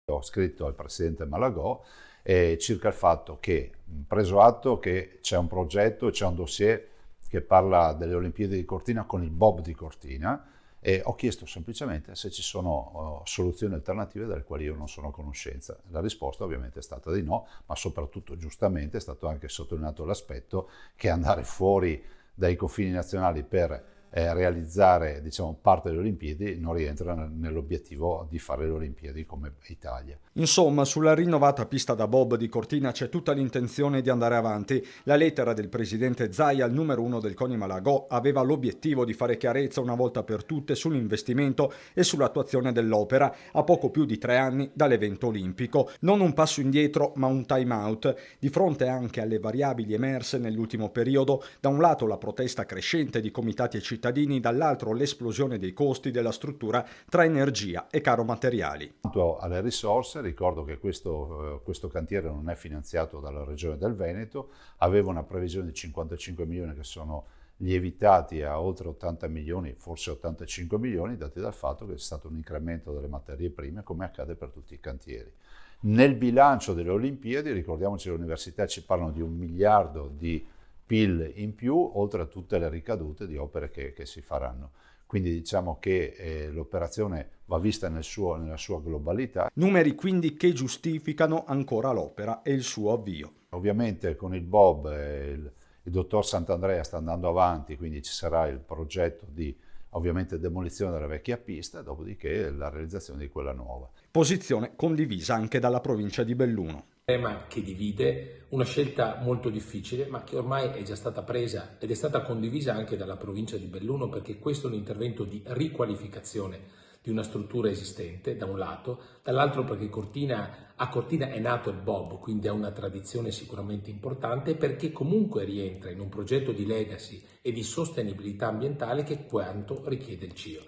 Ho scritto al presidente Malagò circa il fatto che, preso atto che c'è un progetto, c'è un dossier che parla delle Olimpiadi di Cortina con il Bob di Cortina, e ho chiesto semplicemente se ci sono soluzioni alternative delle quali io non sono a conoscenza. La risposta ovviamente è stata di no, ma soprattutto giustamente è stato anche sottolineato l'aspetto che andare fuori dai confini nazionali per realizzare, diciamo, parte delle Olimpiadi non rientra nell'obiettivo di fare le Olimpiadi come Italia. Insomma, sulla rinnovata pista da bob di Cortina c'è tutta l'intenzione di andare avanti. La lettera del presidente Zaia al numero uno del CONI Malagò aveva l'obiettivo di fare chiarezza una volta per tutte sull'investimento e sull'attuazione dell'opera a poco più di 3 anni dall'evento olimpico. Non un passo indietro, ma un time out, di fronte anche alle variabili emerse nell'ultimo periodo, da un lato la protesta crescente di comitati e cittadini, dall'altro l'esplosione dei costi della struttura tra energia e caro materiali. Quanto alle risorse, ricordo che questo cantiere non è finanziato dalla Regione del Veneto, aveva una previsione di 55 milioni che sono lievitati a oltre 80 milioni, forse 85 milioni, dati dal fatto che c'è stato un incremento delle materie prime, come accade per tutti i cantieri. Nel bilancio delle Olimpiadi, ricordiamoci che le università ci parlano di 1 miliardo di PIL in più, oltre a tutte le ricadute di opere che si faranno. Quindi diciamo che l'operazione va vista nella sua globalità. Numeri quindi che giustificano ancora l'opera e il suo avvio. Ovviamente con il Bob il dottor Sant'Andrea sta andando avanti, quindi ci sarà il progetto di ovviamente demolizione della vecchia pista, dopodiché la realizzazione di quella nuova. Posizione condivisa anche dalla provincia di Belluno. Tema che divide, una scelta molto difficile, ma che ormai è già stata presa ed è stata condivisa anche dalla provincia di Belluno, perché questo è un intervento di riqualificazione di una struttura esistente, da un lato, dall'altro perché a Cortina è nato il Bob, quindi ha una tradizione sicuramente importante, perché comunque rientra in un progetto di legacy e di sostenibilità ambientale che quanto richiede il CIO.